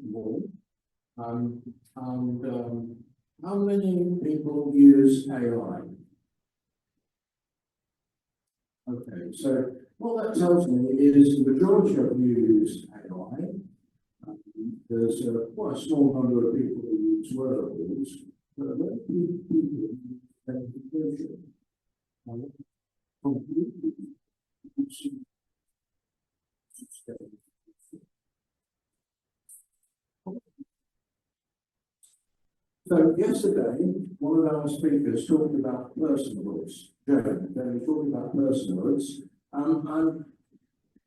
more. How many people use AI? Okay, so what that tells me is the majority of you use AI. There's quite a small number of people who use wearables, but a very few people use gamification. So yesterday, one of our speakers talked about personhoods. Then he talked about personhoods, and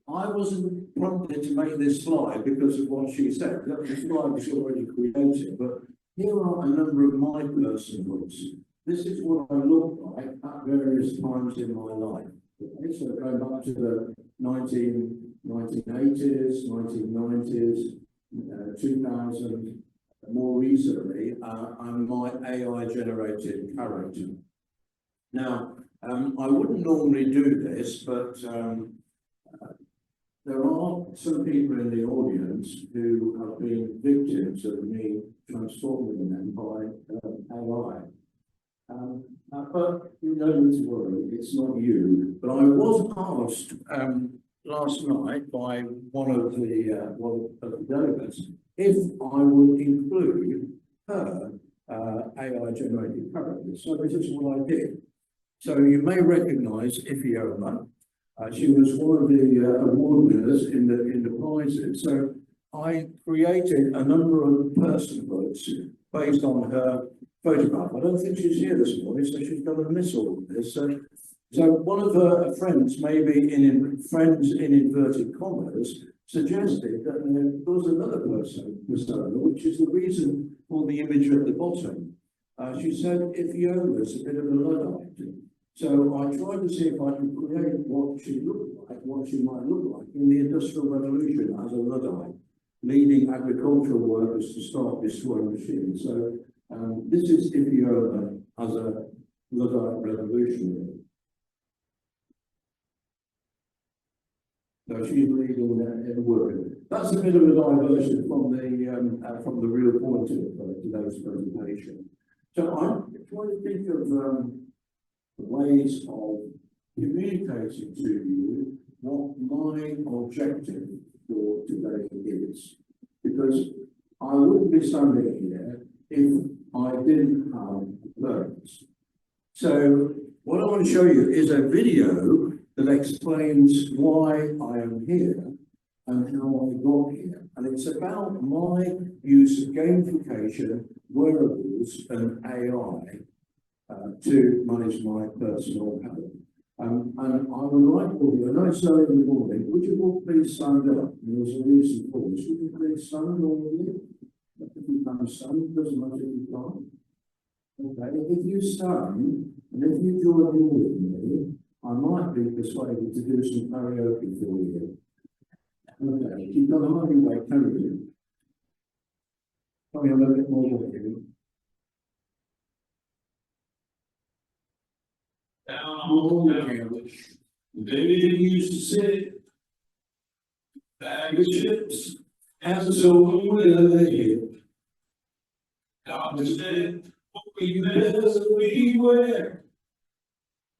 I wasn't prompted to make this slide because of what she said. That the slide was already created, but here are a number of my personhoods. This is what I look like at various times in my life. Okay, so going back to the 1980s, 1990s, 2000. More recently, I'm my AI-generated character. Now, I wouldn't normally do this, but there are some people in the audience who have been victims of me transforming them by AI. But you don't need to worry, it's not you. But I was asked last night by one of the delegates if I would include her AI-generated characters. So this is what I did. So you may recognise Ifioma. She was one of the award winners in the prizes. So I created a number of personhoods based on her photograph. I don't think she's here this morning, so she's going to miss all of this. So one of her friends, maybe friends in inverted commas, suggested that there was another persona, which is the reason for the image at the bottom. She said Ifioma's a bit of a Luddite. So I tried to see if I could create what she looked like, what she might look like in the Industrial Revolution as a Luddite, leading agricultural workers to start destroying machines. So this is Ifioma as a Luddite revolutionary. So she's leading in the work. That's a bit of a diversion from the real point of today's presentation. So I'm trying to think of ways of communicating to you what my objective for today is, because I wouldn't be standing here if I didn't have learners. So what I want to show you is a video that explains why I am here and how I got here. And it's about my use of gamification, wearables, and AI to manage my personal health. And I would like for you, I know it's early in the morning, would you all please stand up? There's a reason for this. Would you please stand, all of you? If you can stand, doesn't matter if you can't. Okay, if you stand, and if you join in with me, I might be persuaded to do some karaoke for you. Okay, you've got a hardly way, carry you. Tell me a little bit more with you. Down on the couch, David used to sit, bag of chips, has a soul with a hip. Doctor said, we better beware.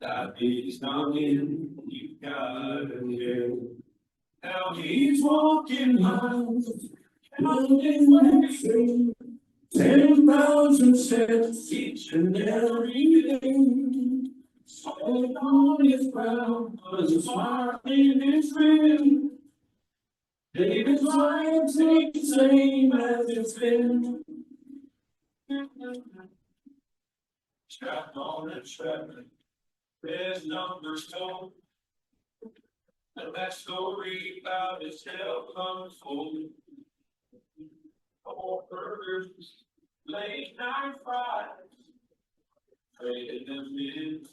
Diabetes knocking, you gotta care. Now he's walking miles, counting waxing, 10,000 steps each and every day. Sweat on his brow, was a smile in his grin. David's life ain't the same as it's been. Strapped on and strapping, there's numbers told. And that story about his hell comes full. All burgers, late night fries, trading them in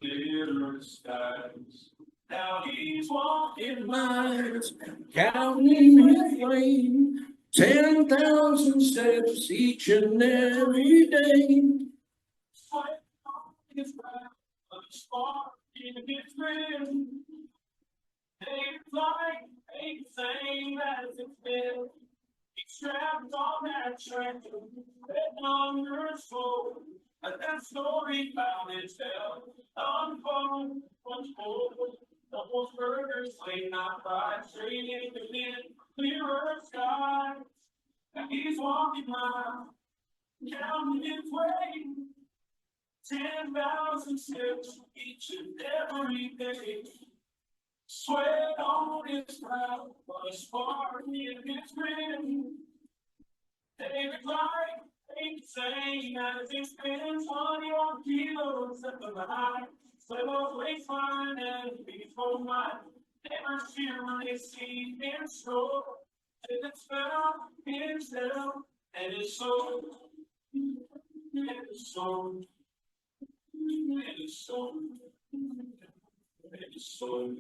clearer skies. Now he's walking miles, counting his flame, 10,000 steps each and every day. Sweat on his brow, a spark in his grin. David's life ain't the same as it's been. He's trapped on that track, letting on your soul. Let that story found itself unfold once more. Double burgers, late night fried, straight in the clearer sky. And he's walking miles, counting his way. 10,000 steps each and every day. Sweat on his brow, but a spark in his grin. David life ain't the same as he spends 21 kilos at the high. Slip off waistline and he's home life. Never really seen him stroll. Till it's found himself and his soul. And his soul. And his soul. And his soul.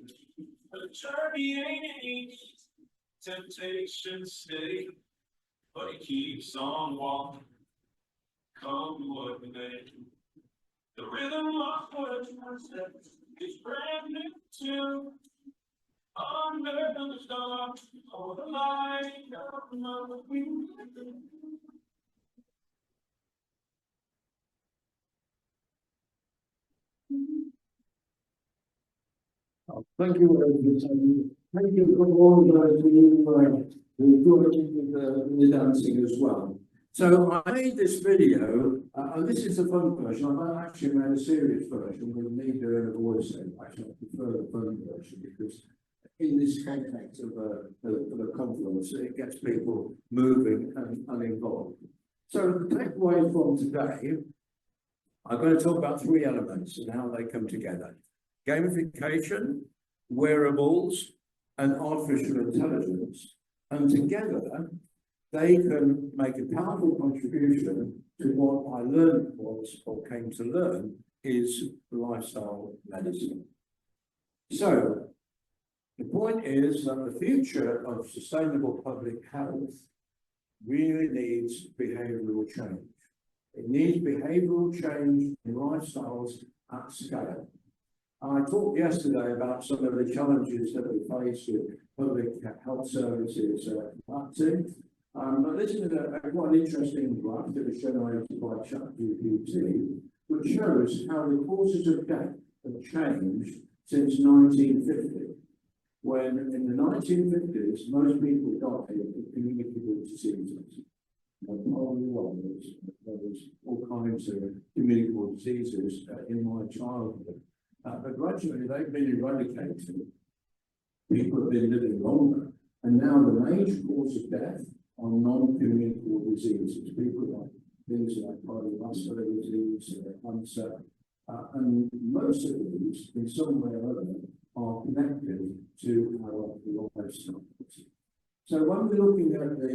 The journey ain't easy, temptations stay, but he keeps on walking, come what may. The rhythm of footsteps is brand new too, under the stars, oh the light of the wind. Thank you, thank you for all who joined the dancing as well. So I made this video, and this is the fun version. I've actually made a serious version with me doing a voiceover. Actually, I prefer the fun version because in this context of a conference, it gets people moving and involved. So the takeaway from today, I'm going to talk about 3 elements and how they come together. Gamification, wearables, and artificial intelligence. And together, they can make a powerful contribution to what I learned was, or came to learn, is lifestyle medicine. So, the point is that the future of sustainable public health really needs behavioural change. It needs behavioural change in lifestyles at scale. I talked yesterday about some of the challenges that we face with public health services acting. But this is quite an interesting graph that was generated by ChatGPT, which shows how the causes of death have changed since 1950, when in the 1950s, most people died of communicable diseases. There was all kinds of communicable diseases in my childhood. But gradually they've been eradicated. People have been living longer, and now the major cause of death are non-communicable diseases. People like things like cardiovascular disease, cancer, and most of these, in some way or other, are connected to our lifestyle. So when we're looking at the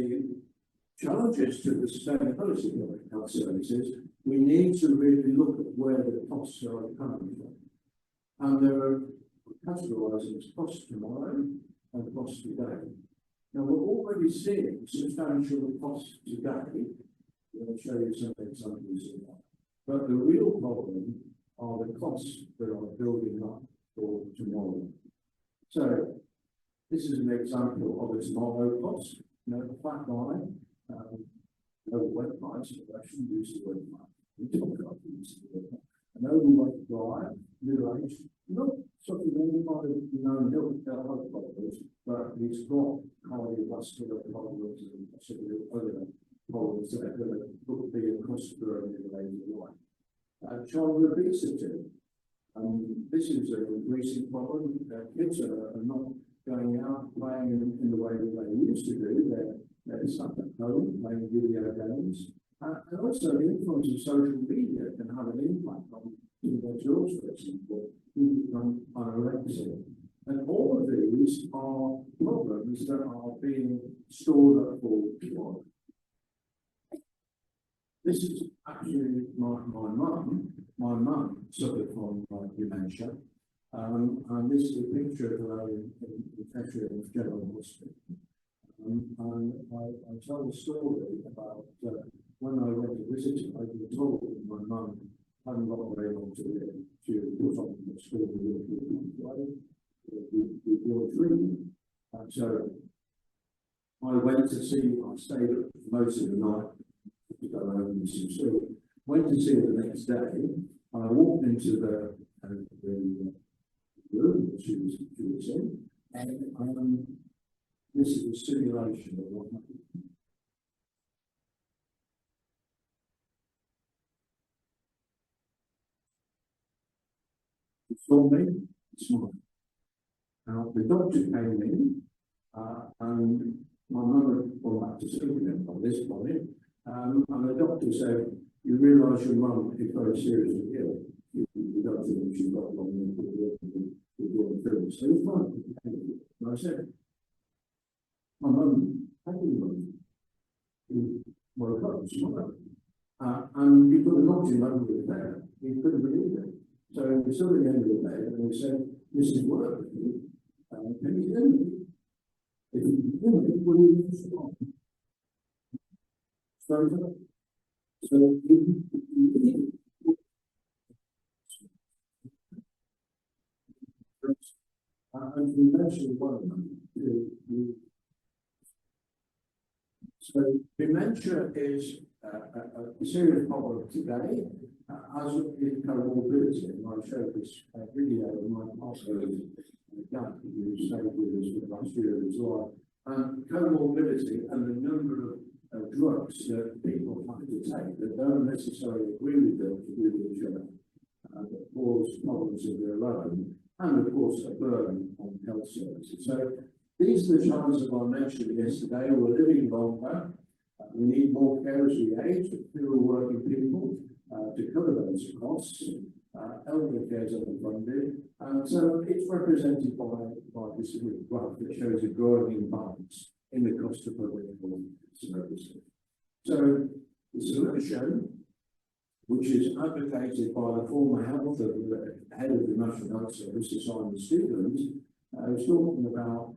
challenges to the sustainability of health services, we need to really look at where the costs are coming from. And they're categorised as cost tomorrow and cost today. Now, we're already seeing substantial costs today. I'll show you some examples of that. But the real problem are the costs that are building up for tomorrow. So, this is an example of a tomorrow cost. You know, the fat line, overweight price, I shouldn't use the word fat. We talk about use the word fat. An overweight guy, middle age, not something any kind of health problems, but he's got cardiovascular problems and possibly other problems that are going to be a cost for a middle age life. Child obesity. This is a recent problem. Kids are not going out playing in the way that they used to do. They're stuck at home playing video games. And also the influence of social media can have an impact on individuals, for example, who become anorexic. And all of these are problems that are being stored up for tomorrow. This is actually my mum. My mum suffered from dementia. And this is a picture of her in Cheshire General Hospital. And I tell a story about when I went to visit her, I was told that my mum hadn't got very long to live. She was put on the school with your dream. And so I stayed up most of the night to go home and some sleep. Went to see her the next day. I walked into the room that she was in, and this is a simulation of what happened. She saw me, smiled. Now, the doctor came in, and my mother got back to sleep again by this point, and the doctor said, "You realise your mum is very seriously ill." The doctor said she got along with your film, so it's fine. And I said, "My mum, how do you mum?" He woke up and smiled. And he put a knot in over the bed. He couldn't believe it. So we stood at the end of the bed and we said, "Mrs. Wortley, can you hear me? If you can hear me, will you respond?" So and we mentioned one of them. So dementia is a serious problem today, as with comorbidity. And I showed this video of my pastor's dad, who stayed with us for the last year of his life. Comorbidity and the number of drugs that people have to take that don't necessarily agree with them to do with each other, that cause problems of their own, and of course a burden on health services. So these are the challenges I mentioned yesterday. We're living longer. We need more care as we age, fewer working people to cover those costs. Elder care is underfunded. And so it's represented by this graph that shows a growing imbalance in the cost of public health services. So the solution, which is advocated by the former head of the National Health Service, Simon Stevens, is talking about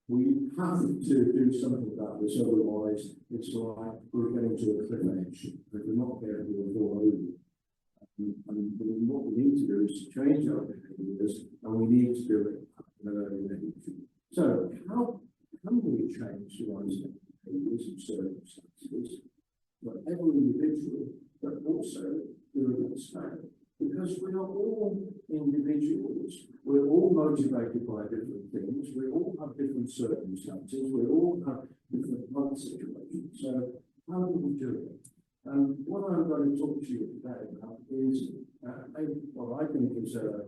we have to do something about this, otherwise it's like we're getting to a cliff edge. If we're not there, we'll fall over. And what we need to do is change our behaviours, and we need to do it at an early age. So how can we change the lifestyle behaviours and circumstances for every individual, but also do it at scale? Because we are all individuals, we're all motivated by different things, we all have different circumstances, we all have different health situations. So how do we do it? What I'm going to talk to you today about is what I think is a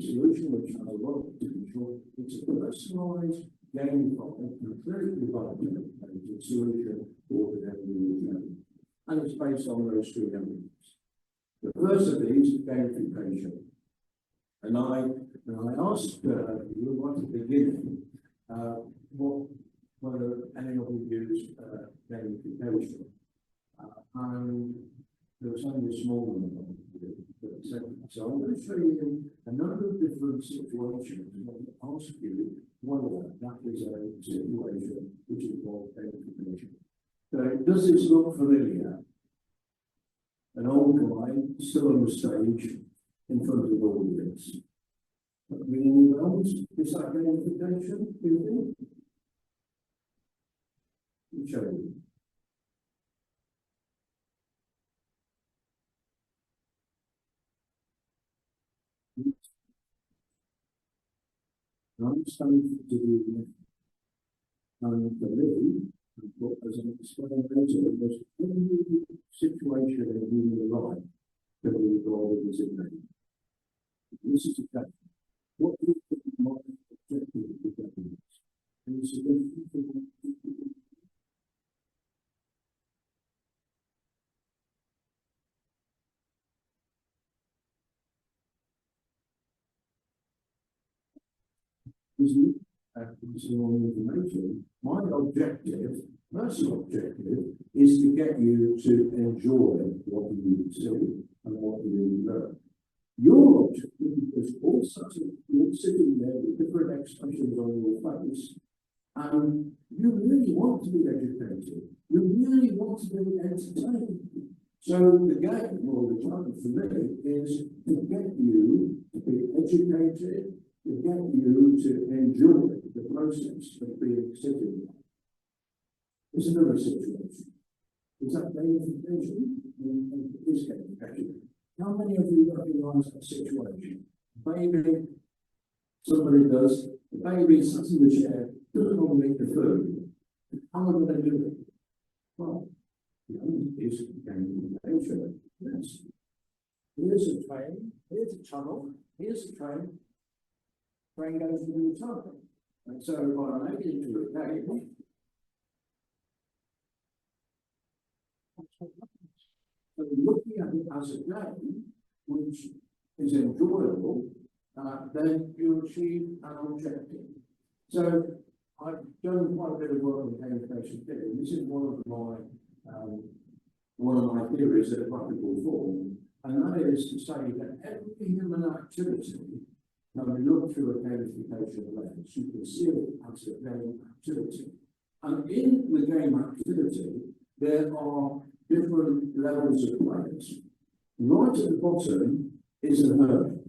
solution which has a lot of potential. It's a personalised, gamified, completely validated solution for the everyday. And it's based on those three elements. The first of these is gamification. And I asked you at the beginning whether any of you use gamification. And there was only a small number of you. So I'm going to show you a number of different situations and ask you whether that is a situation which involves gamification. So does this look familiar? An old guy still on the stage in front of the audience. Ringing bells? Is that gamification, do you think? I'll show you. I'm starting to do and for me, as an explainer later, there's every situation in human life that we regard as a name. This is a fact. What is the mind objective of the government? And it's a different thing. On information, my objective, personal objective, is to get you to enjoy what you see and what you learn. Your objective is also you're sitting there with different expressions on your face, and you really want to be educated. You really want to be entertained. So the game all the time for me is to get you to be educated, to get you to enjoy the process of being sitting. There's another situation. Is that gamification? Is gamification? How many of you recognise that situation? Maybe somebody does, the baby sits in the chair, doesn't want to eat the food. How are they going to do it? Well, it's gamification. Yes. Here's a train, here's a tunnel, here's a train. Train goes through the tunnel. And so by making it into a game, so looking at it as a game, which is enjoyable, then you achieve an objective. So I've done quite a bit of work on gamification theory. This is one of my theories that practical form, and that is to say that every human activity, when we look through a gamification lens, you can see it as a game activity. And in the game activity, there are different levels of players. Right at the bottom is a hermit.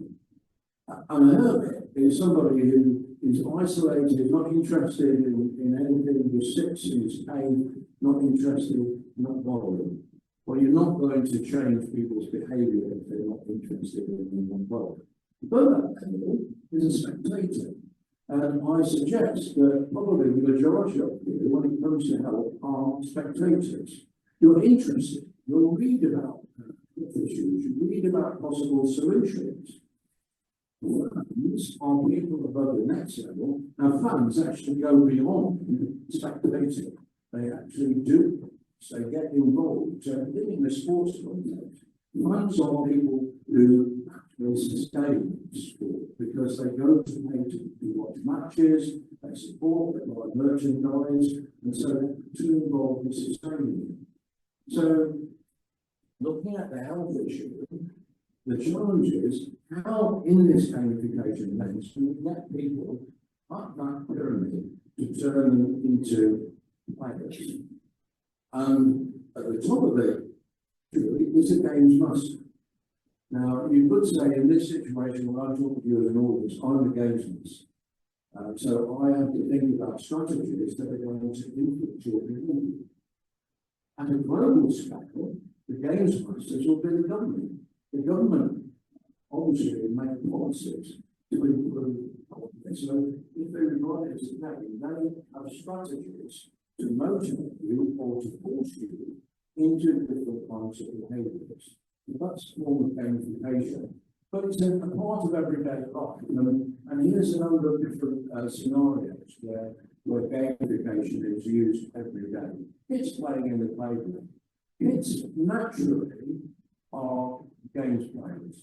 And a hermit is somebody who is isolated, not interested in anything, just sits in his cave, not interested, not bothering. Well, you're not going to change people's behaviour if they're not interested in not bothering. Below that level is a spectator. And I suggest that probably the majority of you, when it comes to health, are spectators. You're interested, you'll read about issues, you read about possible solutions. Fans are people above the next level, and fans actually go beyond spectating. They actually do, so they get involved. In the sports context, fans are people who actually sustain sport because they go to pay to watch matches, they support, they buy merchandise, and so they're too involved in sustaining it. So, looking at the health issue, the challenge is how, in this gamification lens, can we get people up that pyramid to turn them into players? And at the top of it is a games master. Now, you could say in this situation, when I talk to you as an audience, I'm the games master. So I have to think about strategies that are going to influence your behavior. At a global scale, the games masters will be the government. The government obviously make policies to improve this. So if they regard it as a game, they have strategies to motivate you or to force you into different kinds of behaviours. That's a form of gamification. But it's a part of everyday life. And here's a number of different scenarios where gamification is used every day. Kids playing in the playground. Kids naturally are games players.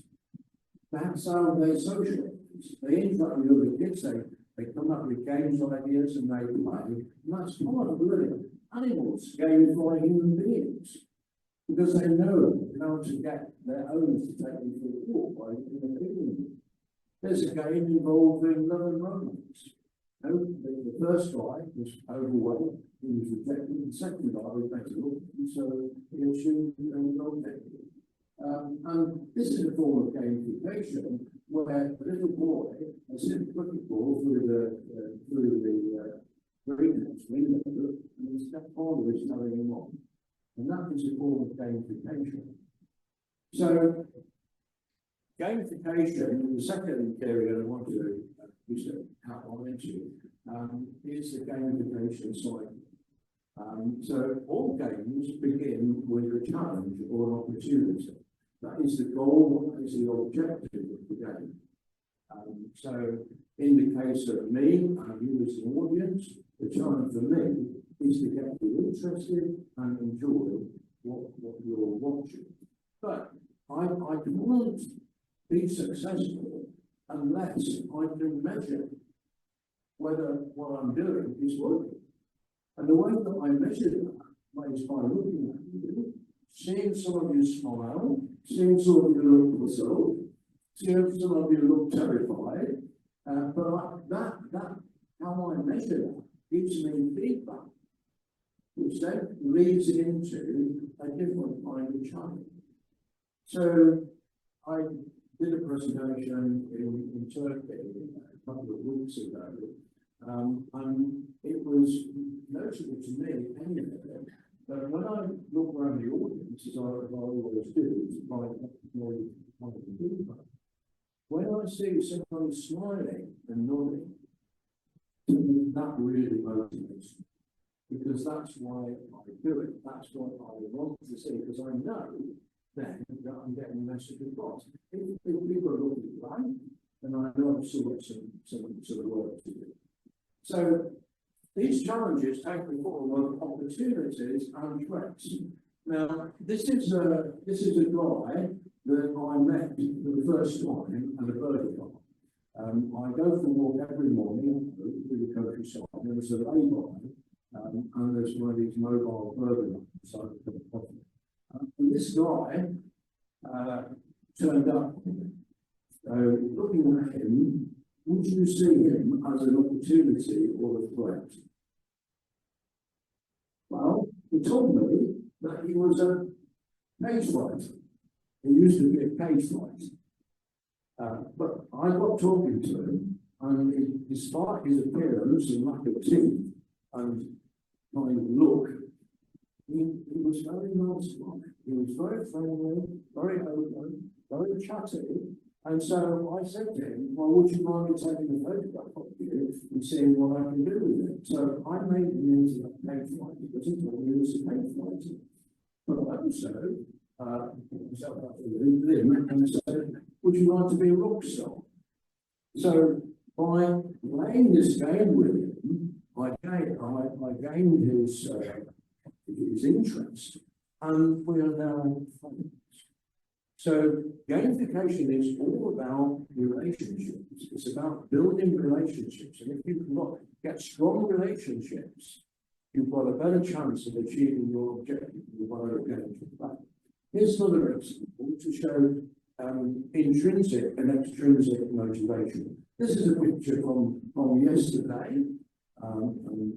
That's how they socialise. They interact with other kids, they come up with games ideas and they play. And that's part of really animals gamify human beings. Because they know how to get their owners to take them for a walk by feeding them. There's a game involving love and romance. The first guy was overweight, he was rejected. The second guy was better looking, so he achieved an objective. And this is a form of gamification where the little boy has hit a cricket ball through the greenhouse window, and his stepfather is telling him on. And that is a form of gamification. So, gamification, the second area I want to outline to you, is the gamification cycle. So, all games begin with a challenge or an opportunity. That is the goal, that is the objective of the game. So, in the case of me and you as an audience, the challenge for me is to get you interested and enjoy what you're watching. But I can't be successful unless I can measure whether what I'm doing is working. And the way that I measure that is by looking at you, seeing some of you smile, seeing some of you look puzzled, seeing some of you look terrified. But that how I measure that gives me feedback, which then leads into a different kind of challenge. So I did a presentation in Turkey a couple of weeks ago, And it was noticeable to me, anyway, that when I look around the audience, as I always do, to find more people, when I see someone smiling and nodding, that really motivates me, because that's why I do it. That's what I want to see, because I know then that I'm getting the message across. If people are looking blank, then I know I've still got some work to do. So these challenges take the form of opportunities and threats. Now, this is a guy that I met for the first time at a burger bar. I go for a walk every morning through the countryside. There was a lay-by, and there's one of these mobile burger beside the coffee. And this guy turned up. Looking at him, would you see him as an opportunity or a threat? Well, he told me that he was a cage fighter. He used to be a cage fighter. But I got talking to him, and despite his appearance and lack of teeth and kind of look, he was very nice. He was very friendly, very open, very chatty. And so I said to him, well, would you mind me taking a photograph of you and seeing what I can do with it? So I made him into a cage fighter because he told me he was a cage fighter. But and said, would you like to be a rock star? So by playing this game with him, I gained his interest, and we are now friends. So gamification is all about relationships. It's about building relationships, and if you can get strong relationships, you've got a better chance of achieving your objective. Here's another example to show intrinsic and extrinsic motivation. This is a picture from yesterday, and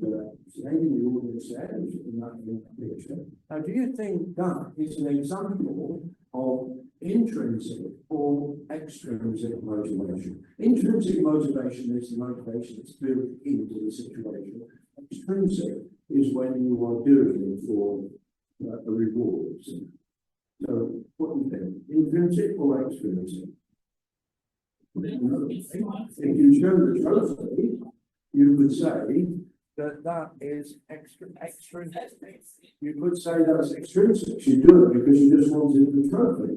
today in the audience there in that picture. Now, do you think that is an example of intrinsic or extrinsic motivation? Intrinsic motivation is the motivation that's built into the situation. Extrinsic is when you are doing it for a reward. So, what do you think? Intrinsic or extrinsic? If you show the trophy, you could say that is extrinsic. You could say that's extrinsic. You do it because you just wanted the trophy.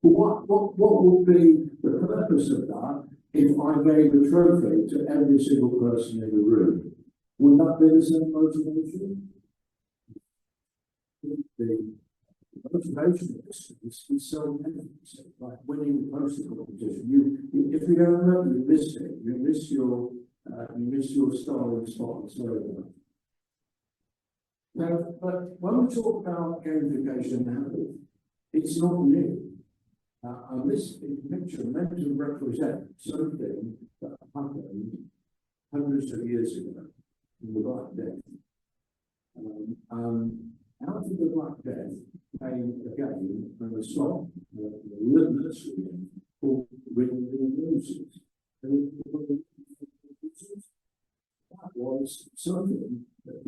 But what would be the purpose of that if I gave a trophy to every single person in the room? Would that be the same motivation? The motivation is so evident, like winning the poster competition. If you don't know, you miss it. You miss your star in the spot. Now, but when we talk about gamification now, it's not new. And this picture meant to represent something that happened hundreds of years ago in the Black Death. Out of the Black Death came a game and a song, a literacy game called Ring the Roses. That was something that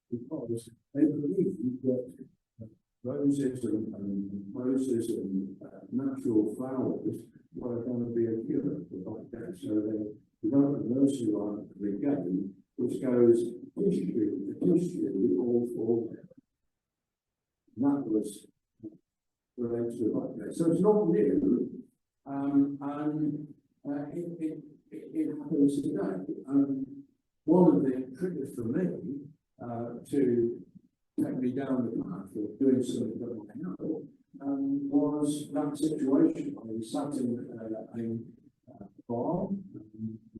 because they believed that roses and natural flowers were going to be a cure for Black Death. So they developed a nursery rhyme for the game, which goes tissue, all that was related to Black Death. So it's not new, and it happens today. One of the triggers for me to take me down the path of doing something that I know was that situation. I was sat in a bar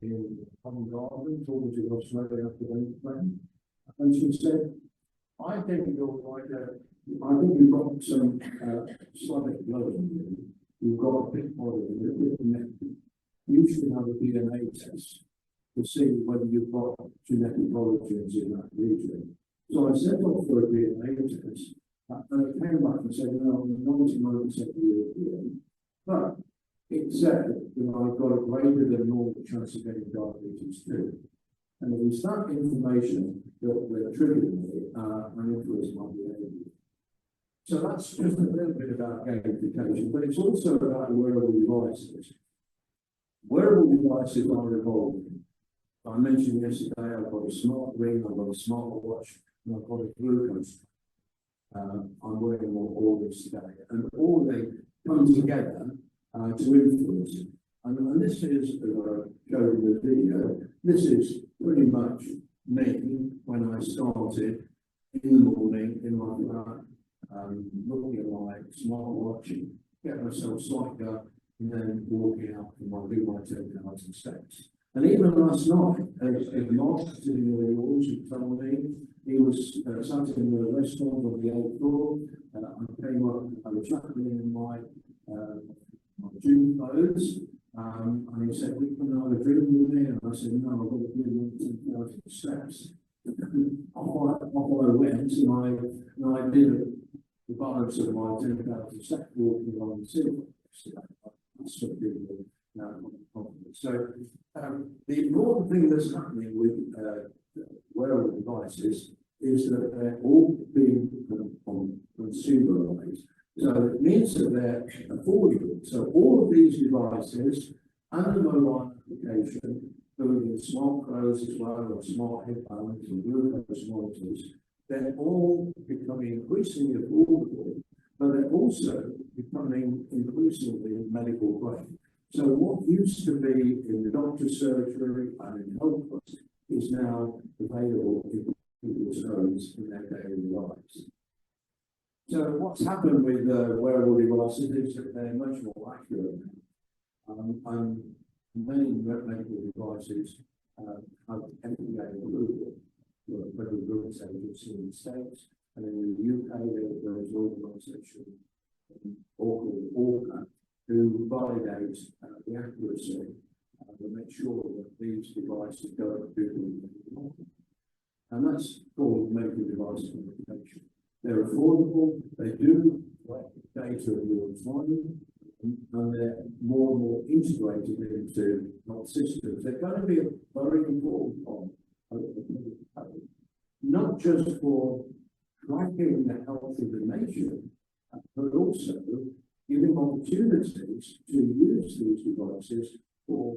in Common Garden talking to a Australian friend, and she said, I think you're like I think you've got some Slavic blood in you. You've got a big body and a bit connected. You should have a DNA test to see whether you've got genetic origins in that region. So I set off for a DNA test, and I came back and said, no, I'm 99% European, but it said that I've got a greater than normal chance of getting diabetes too. And it was that information that triggered me and influenced my behaviour. So that's just a little bit about gamification, but it's also about wearable devices. Wearable devices are evolving. I mentioned yesterday I've got a smart ring, I've got a smart watch, and I've got a glucose. I'm wearing all this today, and all they come together to influence it. And this is, as I showed in the video, this is pretty much me when I started in the morning in my flat, looking at my smartwatch, get myself psyched up, and then walking out and do my 10,000 steps. And even last night, as Mark sitting in the walls, he told me he was sat in the restaurant on the 8th floor. I came up, I was chuckling in my gym clothes, and he said, "We can have a drink with me," and I said, "No, I've got to do 10,000 steps." off I went, and I did the balance of my 10,000 steps walking along the ceiling. That's what gave me confidence. So the important thing that's happening with wearable devices is that they're all being consumerized. So it means that they're affordable. So all of these devices and the mobile application, including smart clothes as well, or smart headphones and glucose monitors, they're all becoming increasingly affordable, but they're also becoming increasingly medical grade. So what used to be in the doctor's surgery and in health clubs is now available in people's homes in their daily lives. So what's happened with wearable devices is that they're much more accurate now. And many medical devices have FDA approval for the Federal Drugs Agency in the States, and in the UK there is an organisation called ORCA who validate the accuracy to make sure that these devices don't do anything. And that's called medical device qualification. They're affordable, they do data in real time, and they're more and more integrated into health systems. They're going to be a very important part of the not just for tracking the health of the nation, but also giving opportunities to use these devices for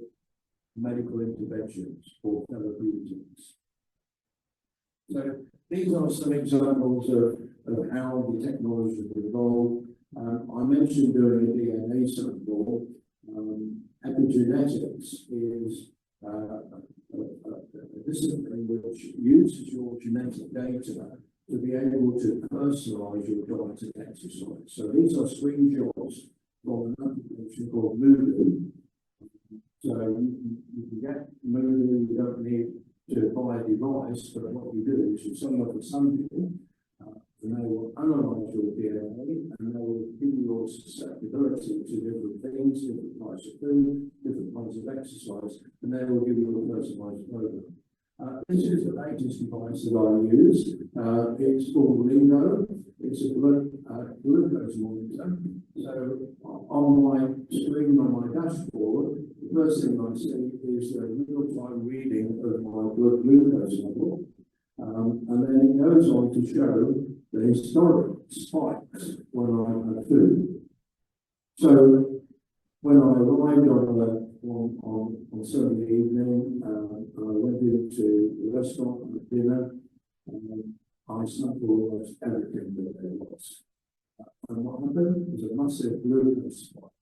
medical interventions or therapeutics. So these are some examples of how the technology has evolved. I mentioned during the DNA sample, epigenetics is a discipline which uses your genetic data to be able to personalize your diet and exercise. So these are screenshots from an application called Moodoo. So you can get Moodoo, you don't need to buy a device, but what you do is you send it to somebody, and they will analyze your DNA, and they will give you your susceptibility to different things, different types of food, different kinds of exercise, and they will give you a personalized program. This is the latest device that I use. It's called Lingo. It's a glucose monitor. So on my screen on my dashboard, the first thing I see is a real-time reading of my blood glucose level. And then it goes on to show the historic spikes when I had food. So when I arrived on Sunday evening, I went into the restaurant for dinner, and I sampled almost everything that there was. And what happened was a massive glucose spike.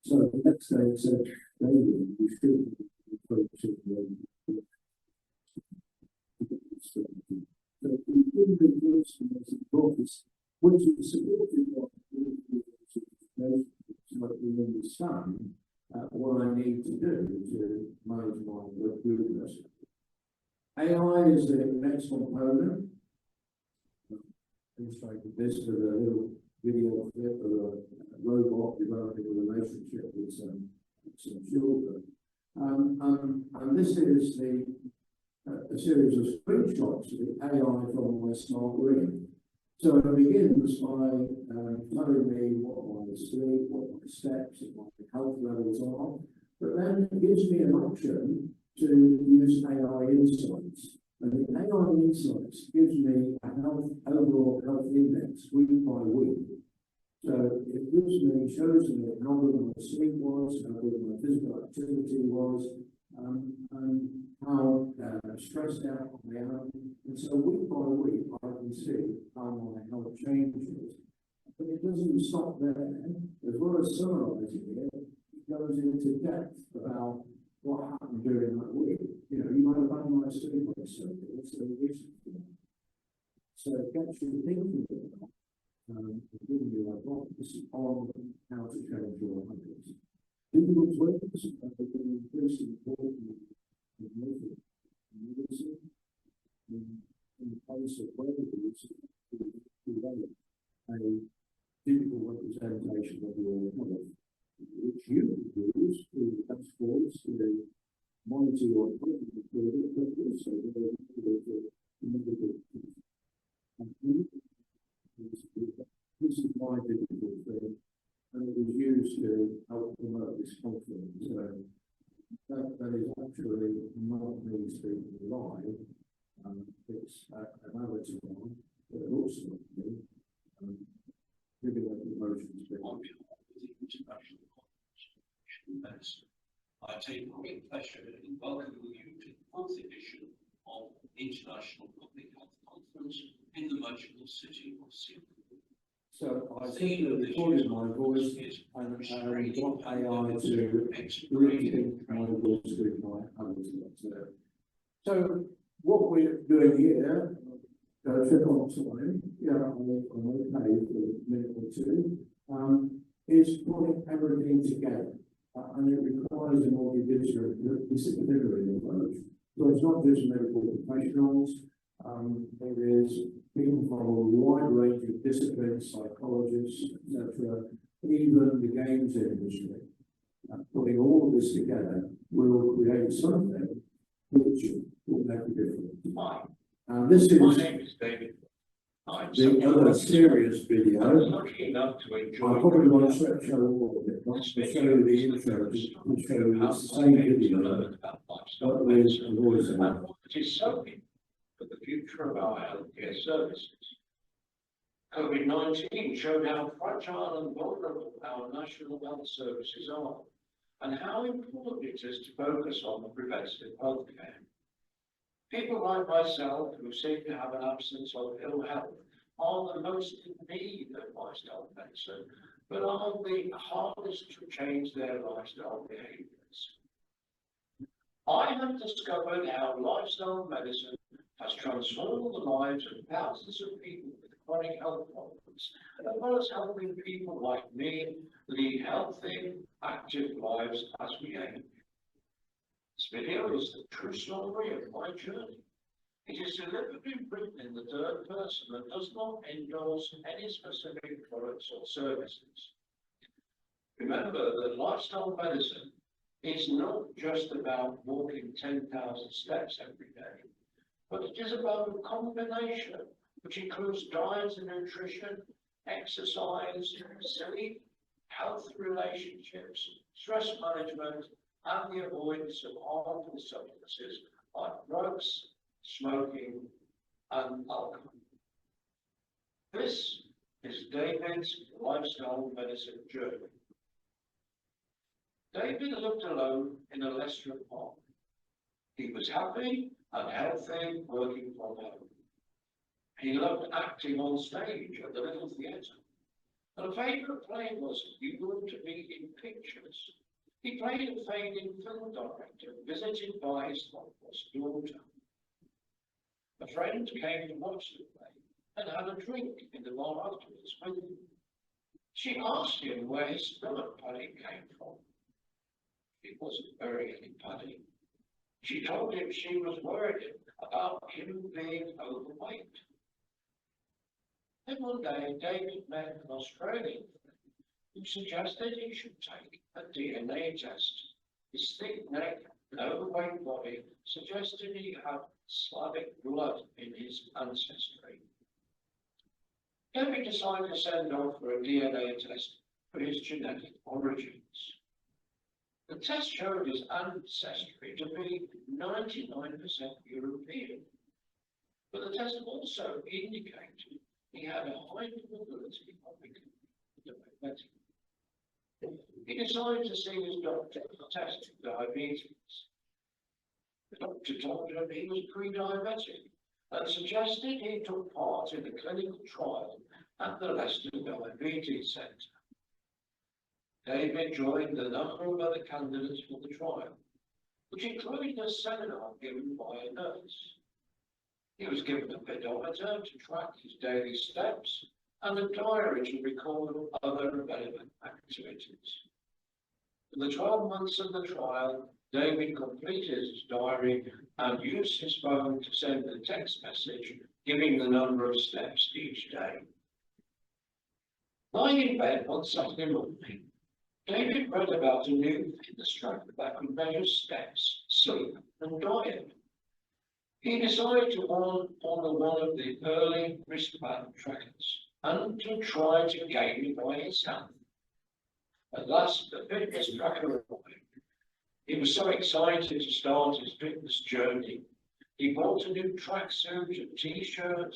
So the next day it said, "David, you should refer to the." So we didn't do this in the office, which is supported by what we understand what I need to do to manage my blood glucose. AI is the next component. Illustrated this with a little video clip of a robot developing a relationship with some children. And this is a series of screenshots of the AI from my smart ring. So it begins by telling me what my sleep, what my steps, and what my health levels are, but then it gives me an option to use AI insights. And the AI insights gives me a overall health index week by week. So it gives me, shows me how good my sleep was, how good my physical activity was, and how stressed out I am. And so week by week, I can see how my health changes. But it doesn't stop there. As well as summarising it, it goes into depth about what happened during that week. You know, you might have had my sleep on Sunday, so it gets you thinking about giving you advice on how to change your habits. Digital twins have become increasingly important in medicine in the place of wearables to develop a digital representation of your health, which you can use through the dashboards to monitor your health, but also this is my digital thing, and it is used to help promote this confidence. So that is actually not me speaking live. It's an avatar, but it also giving a promotion to On behalf of the International Conference on Medicine, I take great pleasure in welcoming you to the 4th edition of the International Public Health Conference in the magical city of Singapore. So I simply recorded my voice and got AI to read my voice with my avatar. So what we're doing here, check on time, I'm okay for a minute or two, is putting everything together. And it requires a multidisciplinary approach. So it's not just medical professionals, it is people from a wide range of disciplines, psychologists, etc., even the games industry. Putting all of this together will create something which will make a difference. Hi, This my is name is David. the other serious video. I was lucky enough to enjoy. I probably want to show all of it, not to show you the intro, to show the same video, but with a voiceover. And it is so important for the future of our healthcare services. COVID-19 showed how fragile and vulnerable our national health services are, and how important it is to focus on preventative healthcare. People like myself, who seem to have an absence of ill health, are the most in need of lifestyle medicine, but are the hardest to change their lifestyle behaviours. I have discovered how lifestyle medicine has transformed the lives of thousands of people with chronic health problems, as well as helping people like me lead healthy, active lives as we age. This video is the true story of my journey. It is deliberately written in the third person and does not endorse any specific products or services. Remember that lifestyle medicine is not just about walking 10,000 steps every day, but it is about a combination which includes diet and nutrition, exercise, sleep, healthy relationships, stress management, and the avoidance of harmful substances like drugs, smoking, and alcohol. This is David's lifestyle medicine journey. David lived alone in a Leicester apartment. He was happy and healthy working from home. He loved acting on stage at the Little Theatre. And a favourite play was He Grew to Be in Pictures. He played a fading film director visited by his thoughtless daughter. A friend came to watch the play and had a drink in the bar afterwards with him. She asked him where his stomach pain came from. It wasn't very any pain. She told him she was worried about him being overweight. Then one day, David met an Australian friend who suggested he should take a DNA test. His thick neck and overweight body suggested he had Slavic blood in his ancestry. David decided to send off for a DNA test for his genetic origins. The test showed his ancestry to be 99% European, but the test also indicated he had a high probability of becoming diabetic. He decided to see his doctor to test for diabetes. The doctor told him he was pre-diabetic and suggested he took part in the clinical trial at the Leicester Diabetes Centre. David joined a number of other candidates for the trial, which included a seminar given by a nurse. He was given a pedometer to track his daily steps and a diary to record other relevant activities. For the 12 months of the trial, David completed his diary and used his phone to send a text message giving the number of steps each day. Lying in bed one Saturday morning, David read about a new fitness tracker that could measure steps, sleep, and diet. He decided to order one of the early wristband trackers and to try to gamify his health. At last, the fitness tracker arrived. He was so excited to start his fitness journey. He bought a new tracksuit and t-shirt.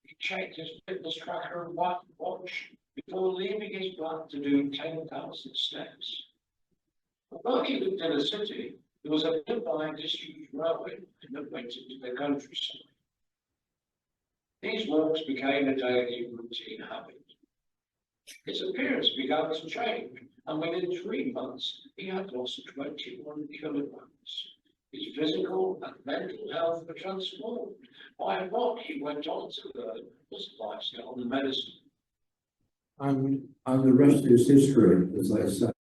He checked his fitness tracker and watch before leaving his flat to do 10,000 steps. Although he lived in a city, there was a nearby disused railway that went into the countryside. These walks became a daily routine habit. His appearance began to change, and within 3 months, he had lost 21 kilograms. His physical and mental health were transformed by what he went on to learn was lifestyle and medicine. And the rest is history, as they say.